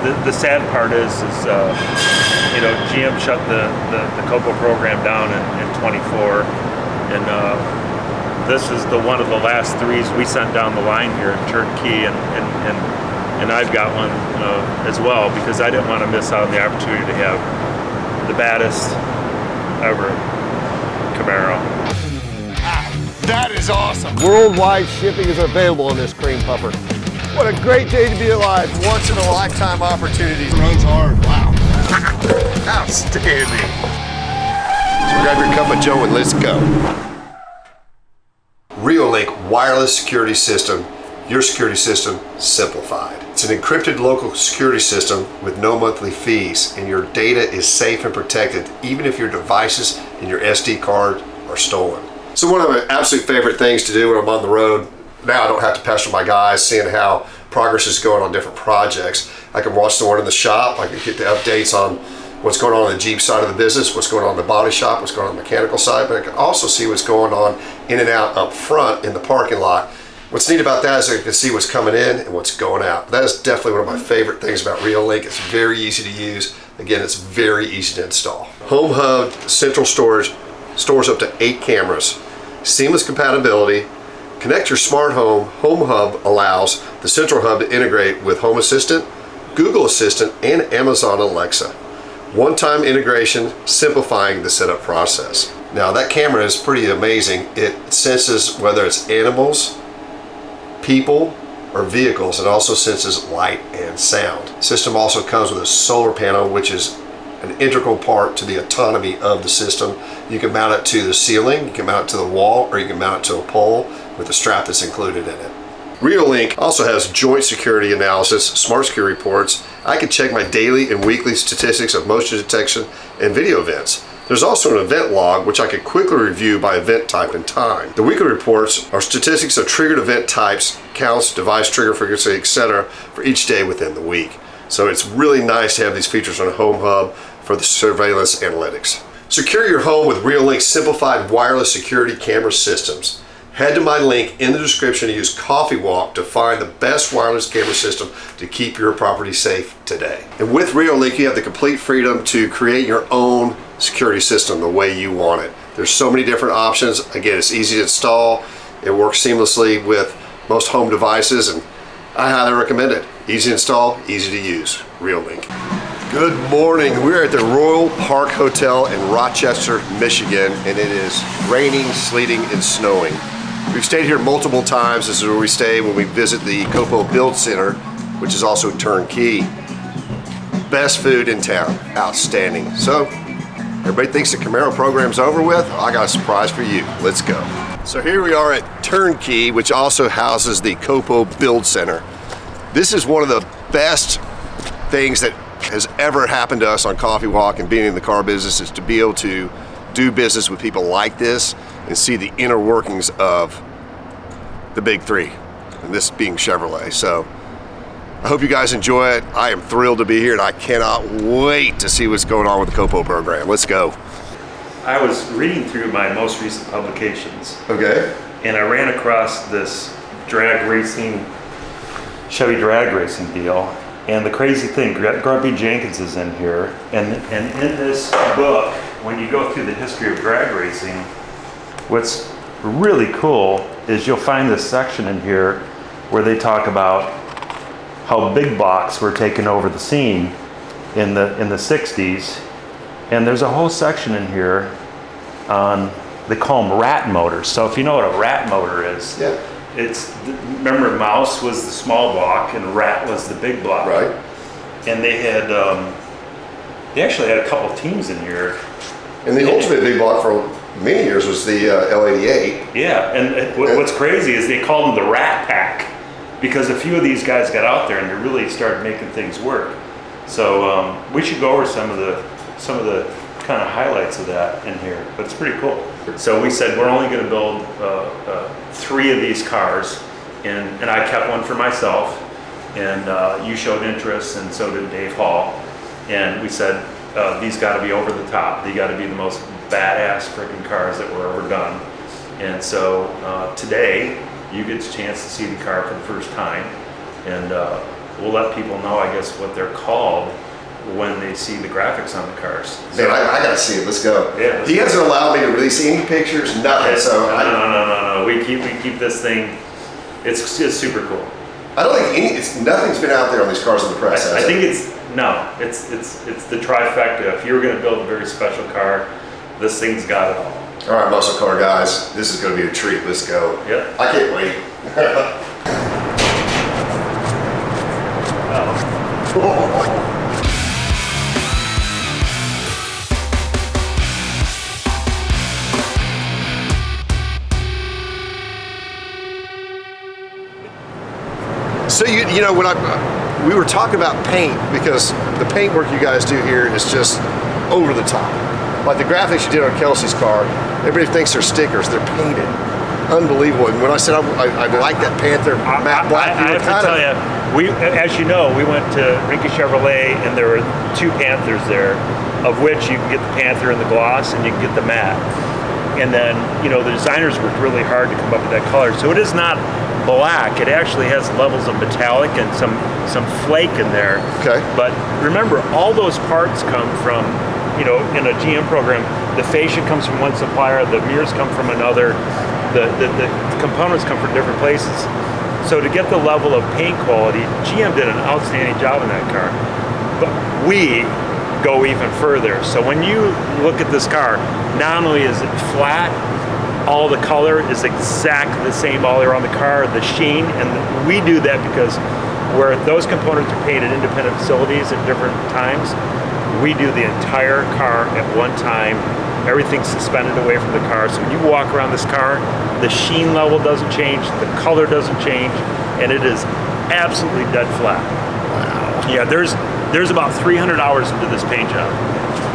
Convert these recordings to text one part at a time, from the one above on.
the sad part is you know, GM shut the COPO program down in 24, and this is one of the last 3s we sent down the line here in Turnkey, and I've got one as well, because I didn't want to miss out on the opportunity to have the baddest ever Camaro. That is awesome. Worldwide shipping is available on this cream puffer. What a great day to be alive. Once in a lifetime opportunity. Runs hard, wow. Outstanding. So grab your cup of joe and let's go. RioLink wireless security system, your security system simplified. It's an encrypted local security system with no monthly fees, and your data is safe and protected even if your devices and your SD card are stolen. So one of my absolute favorite things to do when I'm on the road, now I don't have to pester my guys seeing how progress is going on different projects. I can watch the one in the shop, I can get the updates on what's going on the Jeep side of the business, what's going on in the body shop, what's going on the mechanical side, but I can also see what's going on in and out up front in the parking lot. What's neat about that is I can see what's coming in and what's going out. That is definitely one of my favorite things about RioLink. It's very easy to use. Again, it's very easy to install. Home Hub Central Storage stores up to 8 cameras. Seamless compatibility. Connect your smart home. Home Hub allows the Central Hub to integrate with Home Assistant, Google Assistant, and Amazon Alexa. One-time integration, simplifying the setup process. Now that camera is pretty amazing. It senses whether it's animals, people, or vehicles. It also senses light and sound. The system also comes with a solar panel, which is an integral part to the autonomy of the system. You can mount it to the ceiling, you can mount it to the wall, or you can mount it to a pole with the strap that's included in it. RioLink also has joint security analysis, smart security reports. I can check my daily and weekly statistics of motion detection and video events. There's also an event log, which I can quickly review by event type and time. The weekly reports are statistics of triggered event types, counts, device trigger frequency, etc. for each day within the week. So it's really nice to have these features on Home Hub for the surveillance analytics. Secure your home with RioLink's simplified wireless security camera systems. Head to my link in the description and use CoffeeWalk to find the best wireless camera system to keep your property safe today. And with RioLink, you have the complete freedom to create your own security system the way you want it. There's so many different options. Again, it's easy to install. It works seamlessly with most home devices, and I highly recommend it. Easy to install, easy to use. RioLink. Good morning. We're at the Royal Park Hotel in Rochester, Michigan, and it is raining, sleeting, and snowing. We've stayed here multiple times. This is where we stay when we visit the COPO Build Center, which is also Turnkey. Best food in town. Outstanding. So, everybody thinks the Camaro program's over with. I got a surprise for you. Let's go. So here we are at Turnkey, which also houses the COPO Build Center. This is one of the best things that has ever happened to us on Coffee Walk and being in the car business, is to be able to do business with people like this and see the inner workings of the big three, and this being Chevrolet. So I hope you guys enjoy it. I am thrilled to be here, and I cannot wait to see what's going on with the COPO program. Let's go. I was reading through my most recent publications. Okay. And I ran across this drag racing, Chevy drag racing deal. And the crazy thing, Grumpy Jenkins is in here. And in this book, when you go through the history of drag racing, what's really cool is you'll find this section in here where they talk about how big blocks were taking over the scene in the 60s. And there's a whole section in here on, they call them rat motors. So if you know what a rat motor is, yeah. Remember Mouse was the small block and Rat was the big block. Right. And they actually had a couple teams in here. And the ultimate big block for many years was the L88. Yeah, and what's crazy is they called them the Rat Pack, because a few of these guys got out there and they really started making things work. So we should go over some of the kind of highlights of that in here, but it's pretty cool. So we said we're only going to build 3 of these cars, and I kept one for myself, and you showed interest, and so did Dave Hall, and we said these got to be over the top. They got to be the most badass freaking cars that were ever done. And so today you get a chance to see the car for the first time, and we'll let people know, I guess, what they're called when they see the graphics on the cars. Man, I gotta see it. Let's go. Yeah, he hasn't allowed me to release any pictures, nothing. So no. We keep this thing. It's super cool. I don't think nothing's been out there on these cars in the press. I think it's the trifecta. If you were going to build a very special car, this thing's got it all. All right, muscle car guys, this is going to be a treat. Let's go. Yep. I can't wait. So you know when we were talking about paint, because the paint work you guys do here is just over the top. Like the graphics you did on Kelsey's car, everybody thinks they're stickers. They're painted. Unbelievable. And when I said I like that Panther matte black, I have to tell you, as you know, we went to Rinky Chevrolet and there were 2 Panthers there, of which you can get the Panther in the gloss and you can get the matte. And then, you know, the designers worked really hard to come up with that color. So it is not black. It actually has levels of metallic and some flake in there. Okay. But remember, all those parts come from, you know, in a GM program, the fascia comes from one supplier, the mirrors come from another, the components come from different places. So to get the level of paint quality, GM did an outstanding job in that car. But we go even further. So when you look at this car, not only is it flat, all the color is exactly the same all around the car, the sheen, and we do that because where those components are painted in independent facilities at different times, we do the entire car at one time. Everything's suspended away from the car. So when you walk around this car, the sheen level doesn't change, the color doesn't change, and it is absolutely dead flat. Wow. Yeah, there's about 300 hours into this paint job.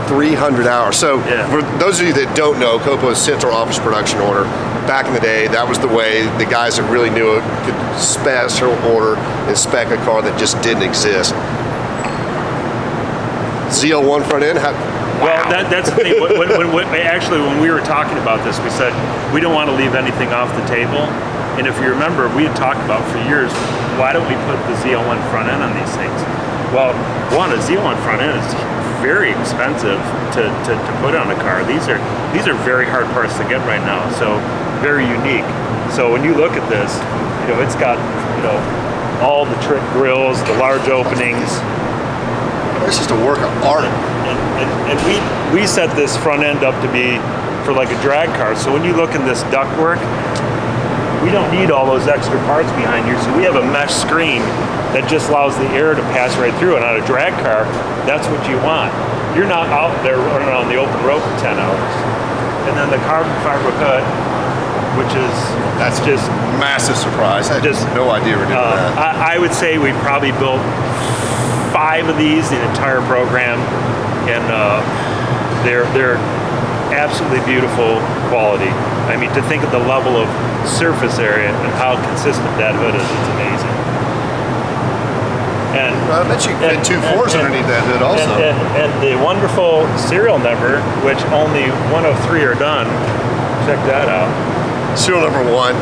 300 hours. So yeah. For those of you that don't know, COPO's central office production order, back in the day, that was the way the guys that really knew it could special order and spec a car that just didn't exist. ZL1 front end? Well, that's the thing. When we were talking about this, we said we don't want to leave anything off the table. And if you remember, we had talked about for years, why don't we put the ZL1 front end on these things? Well, one, a ZL1 front end is very expensive to put on a car. These are very hard parts to get right now, so very unique. So when you look at this, you know, it's got, you know, all the trick grills, the large openings. It's just a work of art. And we set this front end up to be for like a drag car. So when you look in this ductwork, we don't need all those extra parts behind here. So we have a mesh screen that just allows the air to pass right through. And on a drag car, that's what you want. You're not out there running on the open road for 10 hours. And then the carbon fiber hood, which is that's just massive surprise. I had just no idea we were doing that. I would say we probably built 5 of these, the entire program, and they're absolutely beautiful quality. I mean, to think of the level of surface area and how consistent that hood is, it's amazing. And I bet you can fit 2 floors underneath that hood also. And the wonderful serial number, which only 1 of 3 are done. Check that out. Serial number 1.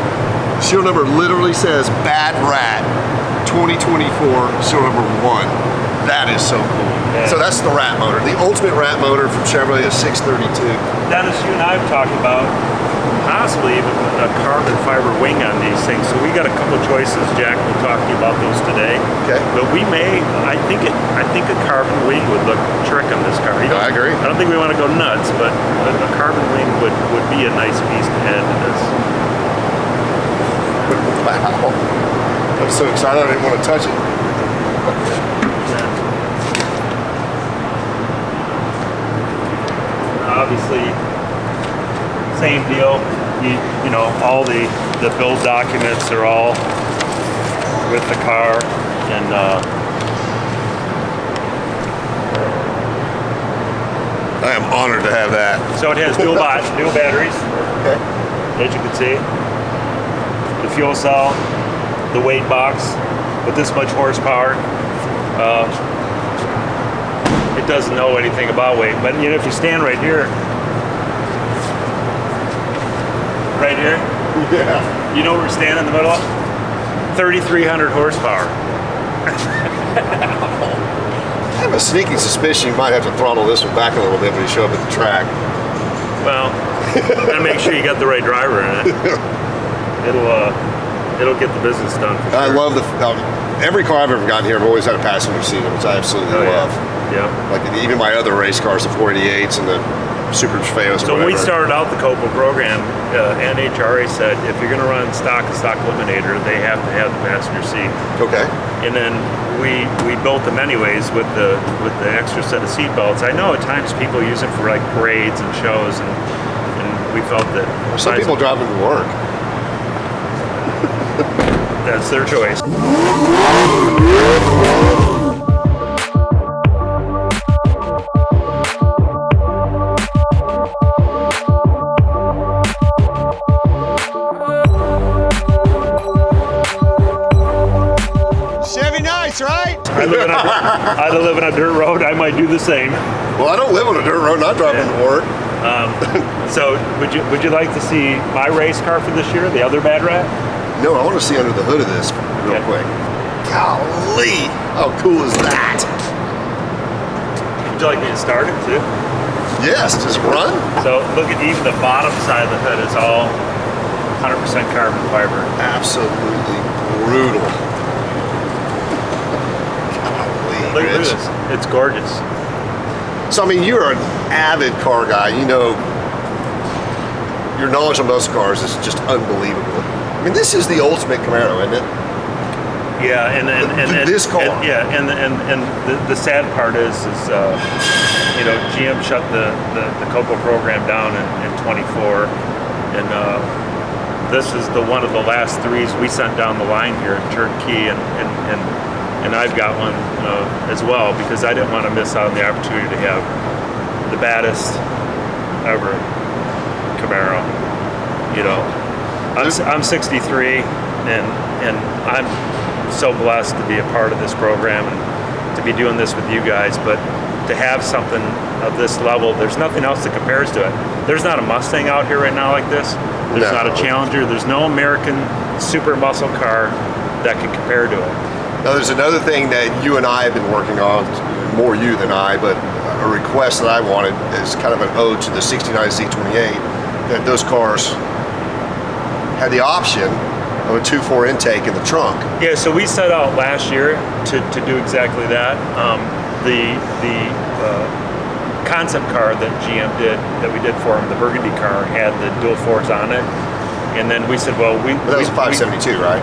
Serial number literally says Bad Rat 2024, serial number 1. That is so cool. Yeah. So that's the rat motor, the ultimate rat motor from Chevrolet, the 632. Dennis, you and I have talked about possibly even a carbon fiber wing on these things. So we got a couple choices. Jack will talk to you about those today. Okay. But we may, I think a carbon wing would look trick on this car. I agree. I don't think we want to go nuts, but a carbon wing would be a nice piece to add to this. Wow. I'm so excited I didn't want to touch it. Obviously, same deal. You know, all the build documents are all with the car, and I am honored to have that. so it has dual batteries, Okay. as you can see. The fuel cell, the weight box with this much horsepower. It doesn't know anything about weight, but you know, if you stand right here, Yeah. you know where we're standing in the middle of? 3,300 horsepower. I have a sneaking suspicion you might have to throttle this one back a little bit when you show up at the track. Well, gotta make sure you got the right driver in it. It'll get the business done. For sure. I love every car I've ever gotten here, I've always had a passenger seat, which I absolutely love. Yeah. Like even my other race cars, the 488s and the Super Trofeos. So when we started out the COPO program, NHRA said if you're going to run stock eliminator, they have to have the passenger seat. Okay. And then we built them anyways with the extra set of seat belts. I know at times people use it for like parades and shows, and we felt that some people drive them to work. That's their choice. Chevy nice, right? I live on a dirt road. I might do the same. Well, I don't live on a dirt road and I drive them to work. So would you like to see my race car for this year, the other Bad Rat? No, I want to see under the hood of this real quick. Golly, how cool is that? Would you like me to start it too? Yes, just run. So look at even the bottom side of the hood is all 100% carbon fiber. Absolutely brutal. Look at this. It's gorgeous. So, I mean, you're an avid car guy. You know, your knowledge on most cars is just unbelievable. I mean, this is the ultimate Camaro, isn't it? Yeah, and this car. And the sad part is you know, GM shut the COPO program down in 24, and this is one of the last threes we sent down the line here at Turnkey, and I've got one as well, because I didn't want to miss out on the opportunity to have the baddest ever Camaro. You know, I'm 63, and I'm so blessed to be a part of this program and to be doing this with you guys. But to have something of this level, there's nothing else that compares to it. There's not a Mustang out here right now like this. There's not a Challenger. There's no American super muscle car that can compare to it. Now, there's another thing that you and I have been working on, more you than I, but a request that I wanted is kind of an ode to the 69 Z28, that those cars had the option of a 2.4 intake in the trunk. Yeah, so we set out last year to do exactly that. The concept car that GM did, that we did for them, the Burgundy car, had the dual fours on it. And then we said, well, that was a 572, right?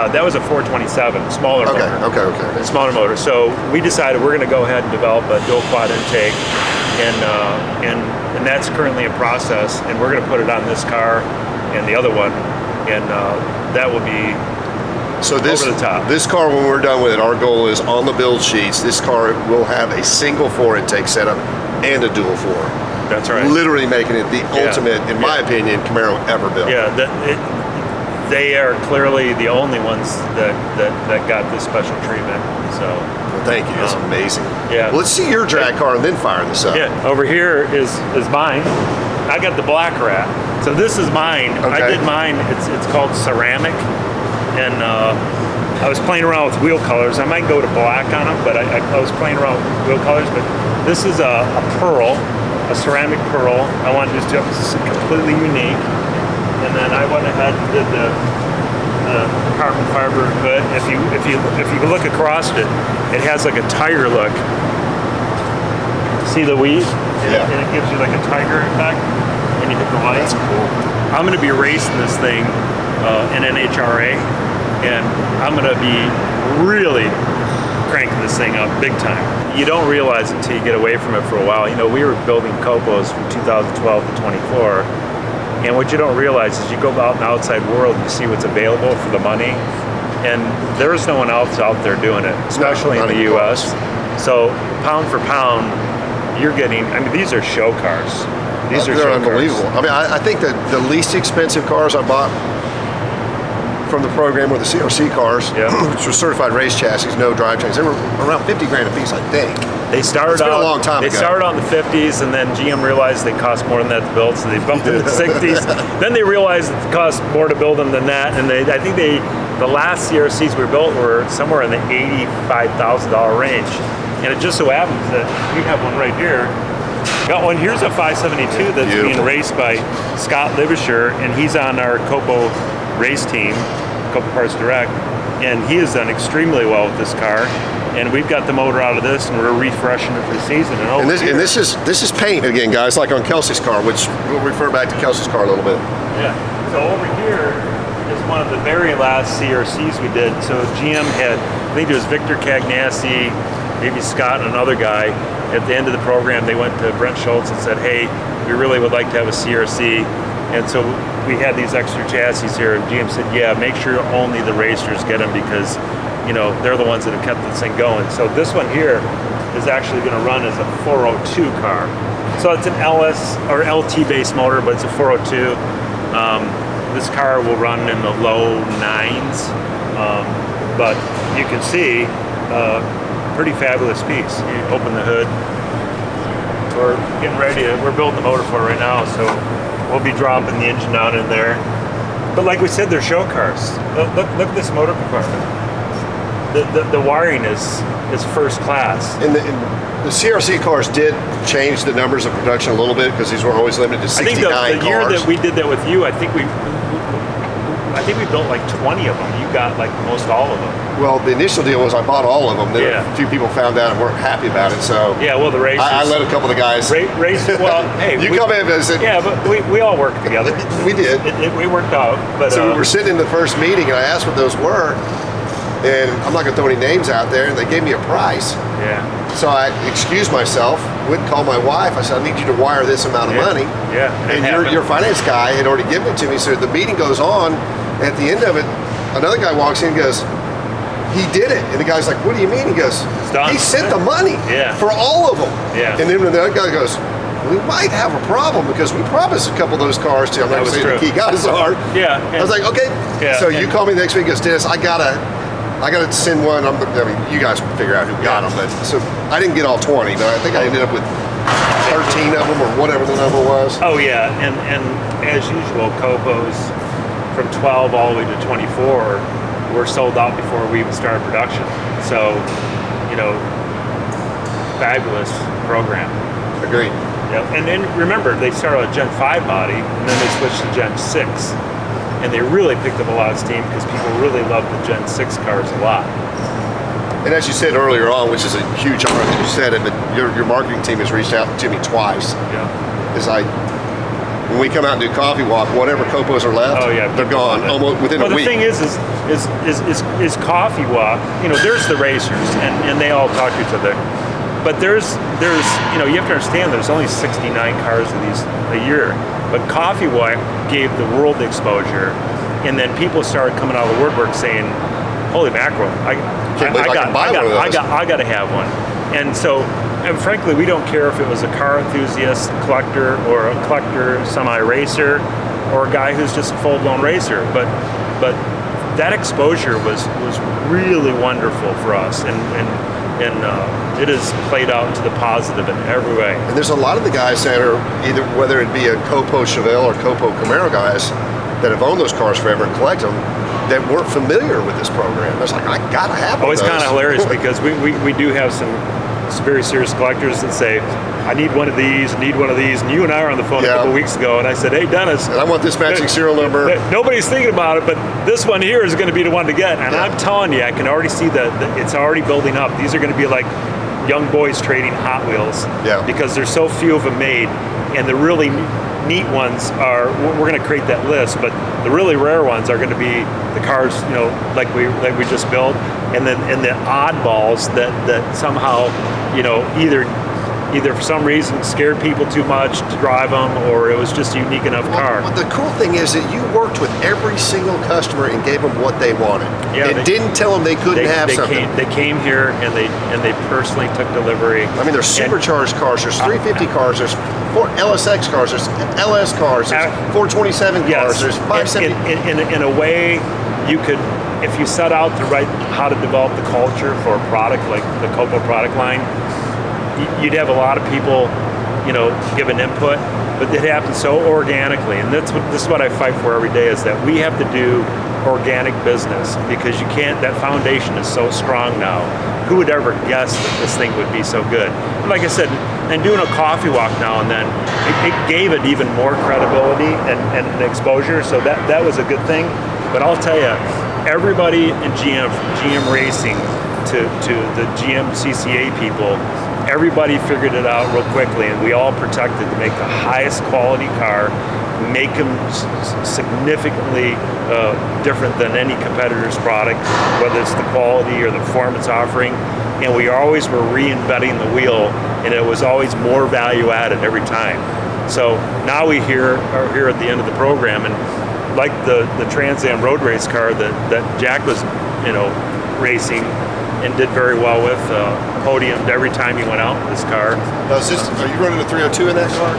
That was a 427, smaller motor. Okay. Smaller motor. So we decided we're going to go ahead and develop a dual quad intake, and that's currently in process. And we're going to put it on this car and the other one, and that will be over the top. This car, when we're done with it, our goal is on the build sheets. This car will have a single 4 intake setup and a dual 4. That's right. Literally making it the ultimate, in my opinion, Camaro ever built. Yeah, they are clearly the only ones that got this special treatment. So, well, thank you. That's amazing. Yeah. Well, let's see your drag car and then fire this up. Yeah. Over here is mine. I got the Black Rat. So this is mine. Okay. I did mine. It's called ceramic, and I was playing around with wheel colors. I might go to black on them, but I was playing around with wheel colors. But this is a pearl. A ceramic pearl. I wanted to do something completely unique, and then I went ahead and did the carbon fiber hood. If you look across it, it has like a tiger look. See the weave? Yeah. And it gives you like a tiger effect when you hit the light. That's cool. I'm going to be racing this thing in NHRA, and I'm going to be really cranking this thing up big time. You don't realize it until you get away from it for a while. You know, we were building COPOs from 2012 to 24, and what you don't realize is you go out in the outside world and you see what's available for the money, and there's no one else out there doing it, especially in the U.S. So pound for pound, you're getting, I mean, these are show cars. They're unbelievable. I mean, I think that the least expensive cars I bought from the program were the CRC cars, which were certified race chassis, no drivetrains. They were around 50 grand a piece, I think. They started It's been out a long time They ago. started out in the 50s, and then GM realized they cost more than that to build, so they bumped into the 60s. Then they realized it cost more to build them than that, and I think the last CRCs we built were somewhere in the $85,000 range. And it just so happens that we have one right here. Got one. Here's a 572 that's being raced by Scott Livisher, and he's on our COPO race team, COPO Parts Direct, and he has done extremely well with this car. And we've got the motor out of this, and we're refreshing it for the season. And this is paint again, guys, like on Kelsey's car, which we'll refer back to Kelsey's car a little bit. Yeah. So over here is one of the very last CRCs we did. So GM had, I think it was Victor Cagnassi, maybe Scott and another guy. At the end of the program, they went to Brent Schultz and said, hey, we really would like to have a CRC. And so we had these extra chassis here, and GM said, yeah, make sure only the racers get them, because you know, they're the ones that have kept this thing going. So this one here is actually going to run as a 402 car. So it's an LS or LT based motor, but it's a 402. This car will run in the low 9s, but you can see pretty fabulous piece. You open the hood. We're getting ready to, we're building the motor for it right now, so we'll be dropping the engine down in there. But like we said, they're show cars. Look at this motor compartment. The wiring is first class. And the CRC cars did change the numbers of production a little bit, because these were always limited to 69 I think the year that we did that with you, I think we built like 20 of them. You got like most all of them. Well, the initial deal was I bought all of them. Then a few people found out and weren't happy about it. So yeah, well, the racers. I let a couple of the guys. Racers. Well, hey, you come in and said. Yeah, but we all worked together. We did. We worked out. But so we were sitting in the first meeting, and I asked what those were. And I'm not going to throw any names out there, and they gave me a price. Yeah. So I excused myself, went and called my wife. I said, I need you to wire this amount of money. Yeah. And your finance guy had already given it to me. So the meeting goes on. At the end of it, another guy walks in and goes, he did it. And the guy's like, what do you mean? He goes, he sent the money for all of them. Yeah. And then the other guy goes, we might have a problem, because we promised a couple of those cars to, I'm not going to say the key guys are. Yeah. I was like, okay. Yeah. So you call me next week and goes, Dennis, I gotta send one. I mean, you guys figure out who got them, but so I didn't get all 20, but I think I ended up with 13 of them or whatever the number was. Oh yeah, and as usual, COPOs from 12 all the way to 24 were sold out before we even started production. So, you know, fabulous program. Agreed. Yep. And then remember, they started with Gen 5 body, and then they switched to Gen 6. And they really picked up a lot of steam, because people really love the Gen 6 cars a lot. And as you said earlier on, which is a huge honor that you said it, but your marketing team has reached out to me twice. Yeah. When we come out and do coffee walk, whatever COPOs are left, they're gone almost within a week. Well, the thing is coffee walk, you know, there's the racers, and they all talk to each other. But there's you know, you have to understand, there's only 69 cars of these a year. But Coffee Walk gave the world the exposure, and then people started coming out of the woodwork saying, holy mackerel, I got to have one. And so, and frankly, we don't care if it was a car enthusiast, collector, or a collector semi-racer, or a guy who's just a full-blown racer. But that exposure was really wonderful for us, and it has played out to the positive in every way. And there's a lot of the guys that are either, whether it be a COPO Chevelle or COPO Camaro guys that have owned those cars forever and collect them, that weren't familiar with this program. It's like, I gotta have one. Oh, it's kind of hilarious, because we do have some very serious collectors that say, I need one of these, and you and I were on the phone a couple weeks ago, and I said, hey, Dennis. And I want this matching serial number. Nobody's thinking about it, but this one here is going to be the one to get. And I'm telling you, I can already see that it's already building up. These are going to be like young boys trading Hot Wheels, because there's so few of them made, and the really neat ones are, we're going to create that list, but the really rare ones are going to be the cars, you know, like we just built, and the oddballs that somehow, you know, either for some reason scared people too much to drive them, or it was just a unique enough car. But the cool thing is that you worked with every single customer and gave them what they wanted. Yeah, and didn't tell them they couldn't have something. They came here and they personally took delivery. I mean, there's supercharged cars, there's 350 cars, there's 4 LSX cars, there's LS cars, there's 427 cars, there's 570. In a way, you could, if you set out to write how to develop the culture for a product like the COPO product line, you'd have a lot of people, you know, giving input, but it happens so organically. And this is what I fight for every day, is that we have to do organic business, because you can't, that foundation is so strong now. Who would ever guess that this thing would be so good? And like I said, and doing a coffee walk now and then, it gave it even more credibility and exposure, so that was a good thing. But I'll tell you, everybody in GM, from GM Racing to the GM CCA people, everybody figured it out real quickly, and we all protected to make the highest quality car, make them significantly different than any competitor's product, whether it's the quality or the performance offering. And we always were reinventing the wheel, and it was always more value added every time. So now we are here at the end of the program, and like the Trans Am road race car that Jack was, you know, racing and did very well with, podiumed every time he went out in this car. Now, are you running a 302 in that car?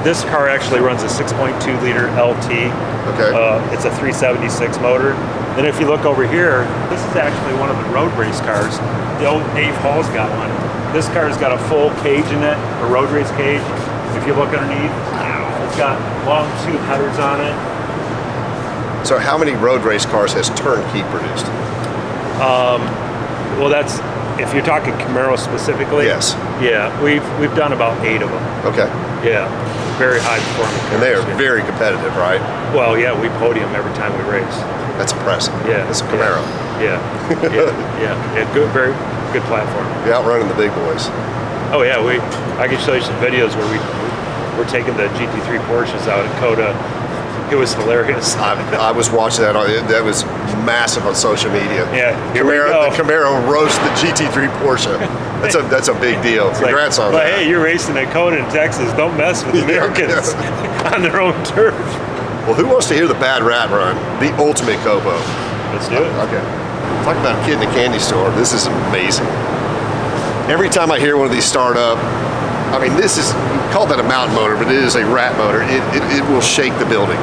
This car actually runs a 6.2 liter LT. Okay. It's a 376 motor. Then if you look over here, this is actually one of the road race cars. The old Dave Hall's got one. This car's got a full cage in it, a road race cage. If you look underneath, it's got long tube headers on it. So how many road race cars has Turnkey produced? Well, that's, if you're talking Camaro specifically. Yes. Yeah, we've done about 8 of them. Okay. Yeah, very high performing cars. And they are very competitive, right? Well, yeah, we podium every time we race. That's impressive. Yeah. It's a Camaro. Yeah. Yeah. Good, very good platform. You're outrunning the big boys. Oh yeah, I can show you some videos where we're taking the GT3 Porsches out at COTA. It was hilarious. I was watching that. That was massive on social media. Yeah, The Camaro roast the GT3 Porsche. That's a big deal. Congrats on that. But hey, you're racing at COTA in Texas. Don't mess with Americans on their own turf. Well, who wants to hear the bad rat run? The ultimate COPO. Let's do it. Okay. Talk about a kid in a candy store. This is amazing. Every time I hear one of these start up, I mean, this is, you call that a mountain motor, but it is a rat motor. It will shake the building.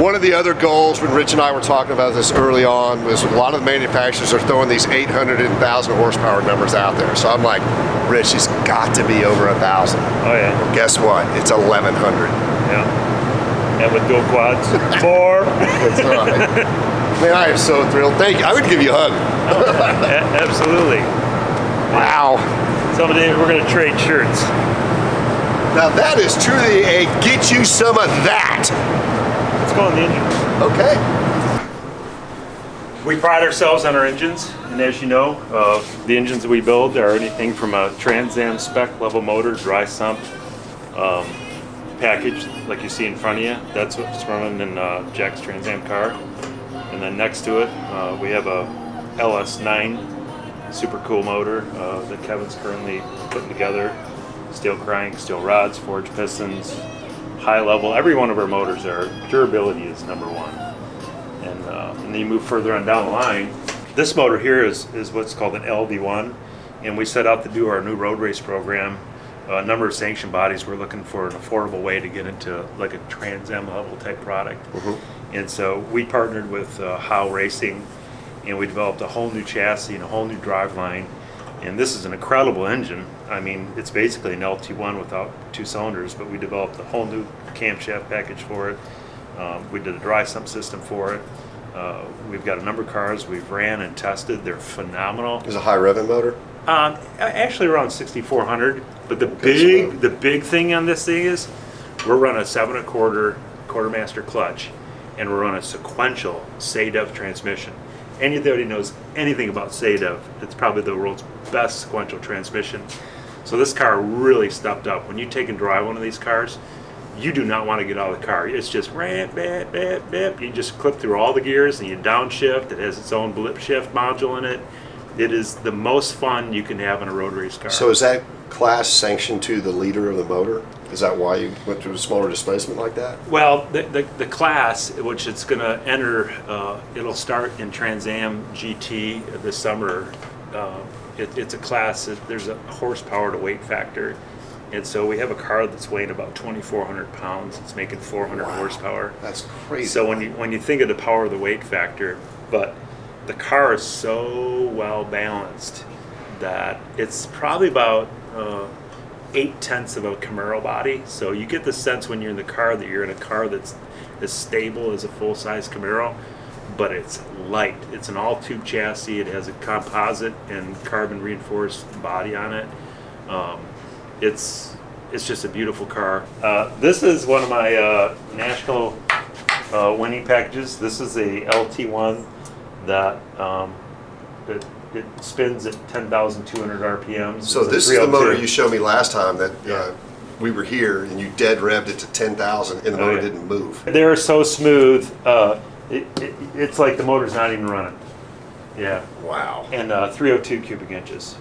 One of the other goals when Rich and I were talking about this early on was a lot of the manufacturers are throwing these 800 and 1,000 horsepower numbers out there. So I'm like, Rich, he's got to be over 1,000. Oh yeah. Well, guess what? It's 1,100. Yeah. And with dual quads, 4. That's right. Man, I am so thrilled. Thank you. I would give you a hug. Absolutely. Wow. Someday we're going to trade shirts. Now that is truly a get you some of that. Let's go on the engine. Okay. We pride ourselves on our engines, and as you know, the engines that we build are anything from a Trans Am spec level motor, dry sump package like you see in front of you. That's what's running in Jack's Trans Am car. And then next to it, we have a LS9 super cool motor that Kevin's currently putting together. Steel crank, steel rods, forged pistons, high level. Every one of our motors, our durability is number one. And then you move further on down the line. This motor here is what's called an LD1, and we set out to do our new road race program. A number of sanctioned bodies were looking for an affordable way to get into like a Trans Am level type product. Mm-hmm. And so we partnered with Howe Racing, and we developed a whole new chassis and a whole new driveline. And this is an incredible engine. I mean, it's basically an LT1 without 2 cylinders, but we developed a whole new camshaft package for it. We did a dry sump system for it. We've got a number of cars we've ran and tested. They're phenomenal. There's a high revving motor? Actually around 6,400. But the big thing on this thing is we're running a 7 1/4 quartermaster clutch, and we're on a sequential SADEV transmission. Anybody knows anything about SADEV, it's probably the world's best sequential transmission. So this car really stepped up. When you take and drive one of these cars, you do not want to get out of the car. It's just ramp, bap, bap, bap. You just clip through all the gears and you downshift. It has its own blip shift module in it. It is the most fun you can have in a road race car. So is that class sanctioned to the leader of the motor? Is that why you went to a smaller displacement like that? Well, the class, which it's going to enter, it'll start in Trans Am GT this summer. It's a class, there's a horsepower to weight factor. And so we have a car that's weighing about 2,400 pounds. It's making 400 horsepower. That's crazy. So when you think of the power of the weight factor, but the car is so well balanced that it's probably about 8/10 of a Camaro body. So you get the sense when you're in the car that you're in a car that's as stable as a full-size Camaro, but it's light. It's an all-tube chassis. It has a composite and carbon reinforced body on it. It's just a beautiful car. This is one of my national winning packages. This is a LT1 that it spins at 10,200 RPMs. So this is the motor you showed me last time that we were here, and you dead revved it to 10,000 and the motor didn't move. They're so smooth. It's like the motor's not even running. Yeah. Wow. And 302 cubic inches.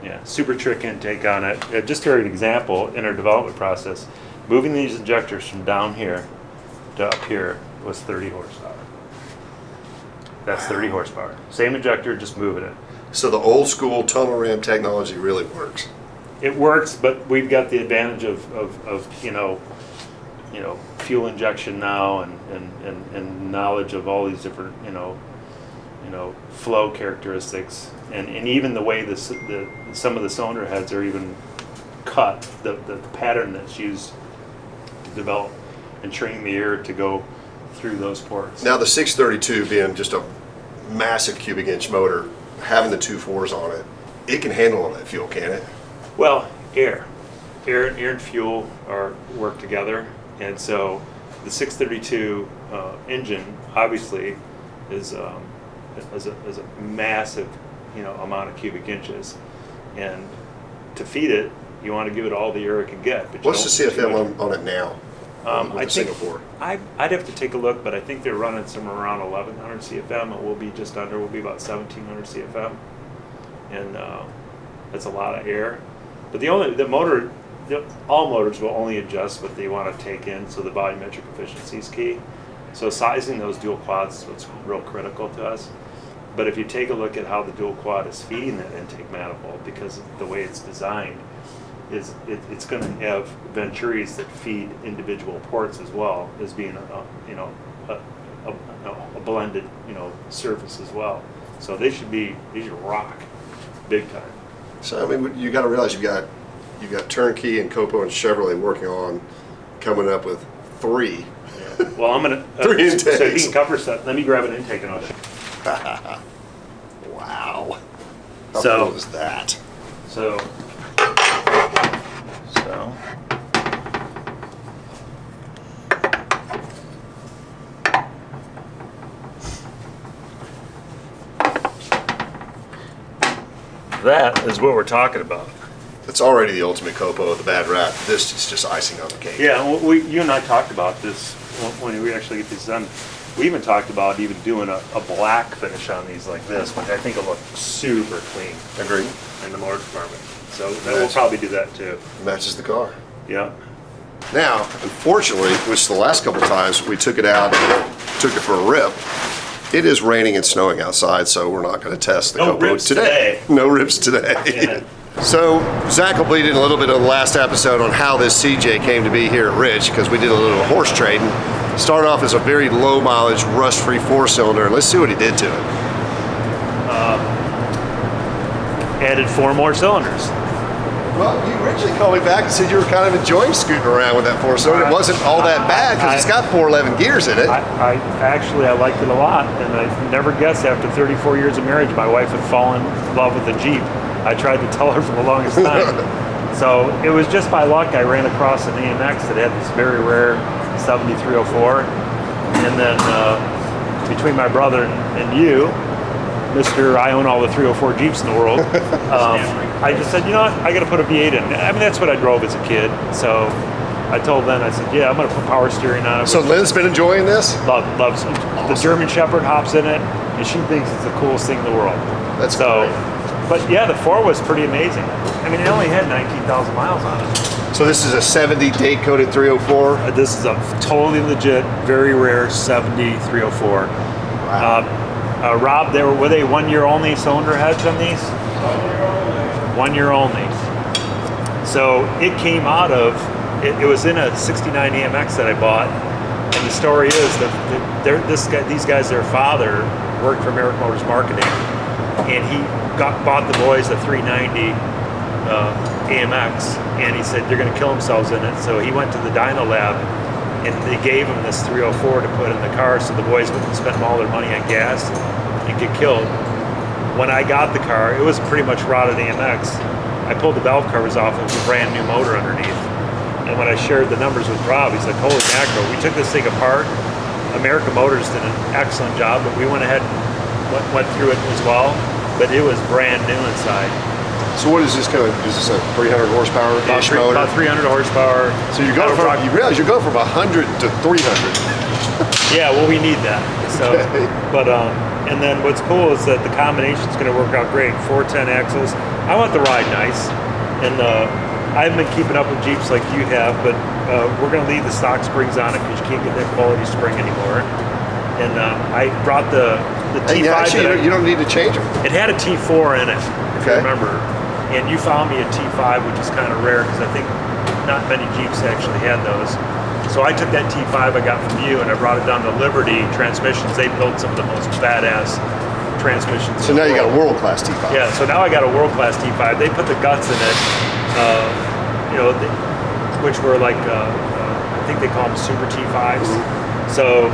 Yeah, super trick intake on it. Just for an example, in our development process, moving these injectors from down here to up here was 30 horsepower. That's 30 horsepower. Same injector, just moving it. So the old school tunnel ram technology really works. It works, but we've got the advantage of fuel injection now and knowledge of all these different flow characteristics, and even the way some of the cylinder heads are even cut, the pattern that's used to develop and train the air to go through those ports. Now the 632 being just a massive cubic inch motor, having the 2.4s on it, it can handle all that fuel, can it? Well, air and fuel work together, and so the 632 engine obviously is a massive amount of cubic inches, and to feed it you want to give it all the air it can get. But what's the CFM on it now? I think Singapore. I'd have to take a look, but I think they're running somewhere around 1,100 CFM. It will be just under. Will be about 1,700 CFM, and that's a lot of air. But all motors will only adjust what they want to take in, so the volumetric efficiency is key. So sizing those dual quads is what's real critical to us. But if you take a look at how the dual quad is feeding that intake manifold, because of the way it's designed, it's going to have venturis that feed individual ports as well as being a blended surface as well. So they should rock big time. So I mean, you got to realize you've got Turnkey and COPO and Chevrolet working on coming up with 3. Yeah. Well, I'm gonna 3 intakes. So you can cover set. Let me grab an intake and I'll show you. Wow. How So- cool is that? So that is what we're talking about. It's already the ultimate COPO, the bad rap. This is just icing on the cake. Yeah, well, you and I talked about this when we actually get these done. We even talked about even doing a black finish on these like this, which I think will look super clean. Agreed. In the motor department. So we'll probably do that too. Matches the car. Yeah. Now, unfortunately, which the last couple times we took it out and took it for a rip, it is raining and snowing outside, so we're not going to test the No COPO rips today. No rips today. Yeah. So Zach will bleed in a little bit of the last episode on how this CJ came to be here at Rich, because we did a little horse trading. Started off as a very low mileage, rust-free 4-cylinder, and let's see what he did to it. added 4 more cylinders. Well, you originally called me back and said you were kind of enjoying scooting around with that 4-cylinder. It wasn't all that bad because it's got 411 gears in it. I actually liked it a lot, and I never guessed after 34 years of marriage my wife had fallen in love with the Jeep. I tried to tell her for the longest time. So it was just by luck I ran across an AMX that had this very rare 7304, and then between my brother and you, Mr. I own all the 304 Jeeps in the world, I just said, you know what, I got to put a V8 in. I mean, that's what I drove as a kid. So I told Lynn, I said, yeah, I'm going to put power steering on it. So Lynn's been enjoying this? Loves it. Awesome. The German Shepherd hops in it, and she thinks it's the coolest thing in the world. That's so great. But yeah, the 4 was pretty amazing. I mean, it only had 19,000 miles on it. So this is a 70 date-coded 304? This is a totally legit, very rare 70 304. Wow. Rob, were they 1 year only cylinder heads on these? 1 year only. So it came out of, it was in a 69 AMX that I bought. And the story is that these guys, their father worked for American Motors Marketing. And he bought the boys a 390 AMX, and he said they're going to kill themselves in it. So he went to the dyno lab, and they gave him this 304 to put in the car, so the boys wouldn't spend all their money on gas and get killed. When I got the car, it was pretty much rotted AMX. I pulled the valve covers off, it was a brand new motor underneath. And when I shared the numbers with Rob, he's like, holy mackerel, we took this thing apart. American Motors did an excellent job, but we went ahead and went through it as well, but it was brand new inside. So what is this kind of, is this a 300 horsepower motor? About 300 horsepower. So you realize you're going from 100 to 300. Yeah, well, we need that. So, Okay. But, and then what's cool is that the combination's gonna work out great. 410 axles. I want the ride nice. And I've been keeping up with Jeeps like you have, but we're gonna leave the stock springs on it because you can't get that quality spring anymore. And I brought the T5. Yeah, actually, you don't need to change them. It had a T4 in it, if you Okay. remember. And you found me a T5, which is kind of rare because I think not many Jeeps actually had those. So I took that T5 I got from you and I brought it down to Liberty Transmissions. They built some of the most badass transmissions. So now you got a world-class T5. Yeah, so now I got a world-class T5. They put the guts in it, which were like, I think they call them super T5s. So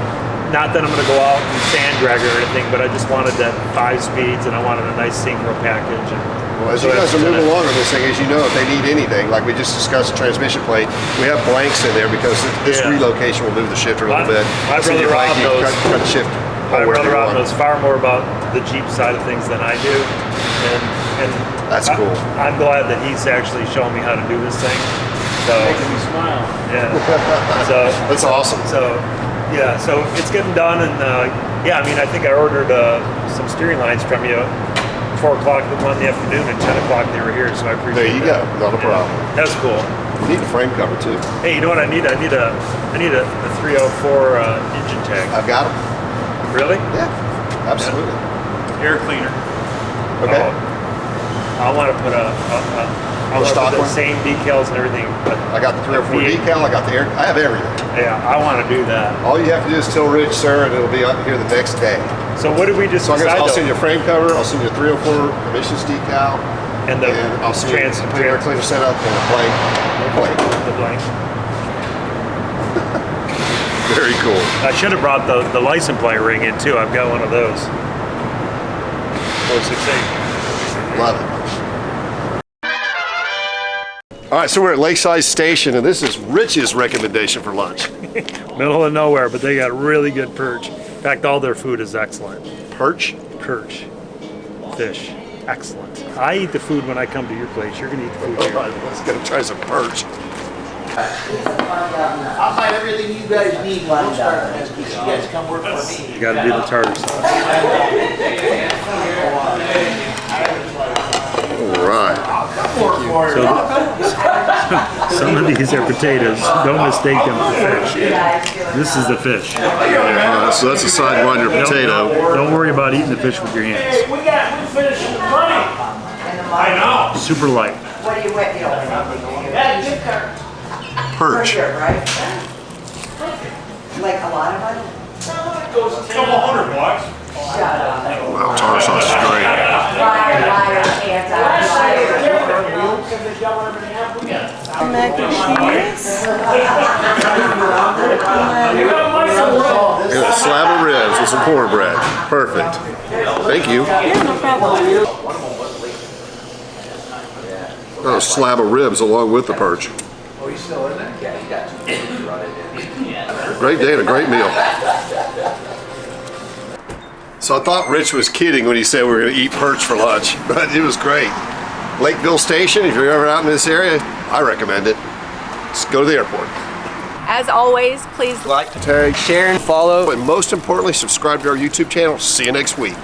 not that I'm going to go out and sand drag or anything, but I just wanted that 5 speeds and I wanted a nice synchro package. And well, as you guys are moving along on this thing, as you know, if they need anything, like we just discussed the transmission plate, we have blanks in there because this relocation will move the shifter a little bit. My brother Rob knows. Cut the shift. My brother Rob knows far more about the Jeep side of things than I do, and that's cool. I'm glad that he's actually showing me how to do this thing. So making me smile. Yeah. So that's awesome. So yeah, so it's getting done, and yeah, I mean, I think I ordered some steering lines from you. 4 o'clock one in the afternoon and 10 o'clock they were here, so I appreciate that. There you go, not a problem. That's cool. You need a frame cover too. Hey, you know what I need? I need a 304 engine tag. I've got them. Really? Yeah, absolutely. Air cleaner. Okay. I want to put the same decals and everything. I got the 304 decal, I got the air, I have everything. Yeah, I want to do that. All you have to do is tell Rich, sir, and it'll be up here the next day. So what did we just decide? I'll send you a frame cover, I'll send you a 304 emissions decal, and I'll send you a complete air cleaner setup and a blank plate. The blank. Very cool. I should have brought the license plate ring in too. I've got one of those. 468. Love it. All right, so we're at Lakeside Station, and this is Rich's recommendation for lunch. Middle of nowhere, but they got really good perch. In fact, all their food is excellent. Perch? Perch. Fish. Excellent. I eat the food when I come to your place. You're going to eat the food All here. right, let's go try some perch. I'll find everything you guys need when I'm done. You guys come work for me. You got to do the tartar sauce. All right. So, some of these are potatoes. Don't mistake them for fish. This is the fish. So that's a sidewinder potato. Don't worry about eating the fish with your hands. We finished the money. I know. Super light. What do you wet, Yeah, gift card. Perch. right? Like a lot of money? It goes a couple $100. Shut up. Wow, tartar sauce is great. Liar, liar, can't because they got whatever they have, we got. Mac and cheese. And a slab of ribs with some cornbread. Perfect. Thank you. Yeah, no problem. Oh, a slab of ribs along with the perch. Oh, he's still in there? Yeah, he got 2 days to run it in. Great day and a great meal. So I thought Rich was kidding when he said we were going to eat perch for lunch, but it was great. Lakeville Station, if you're ever out in this area, I recommend it. Just go to the airport. As always, please Like, tag, share, and follow, and most importantly, subscribe to our YouTube channel. See you next week.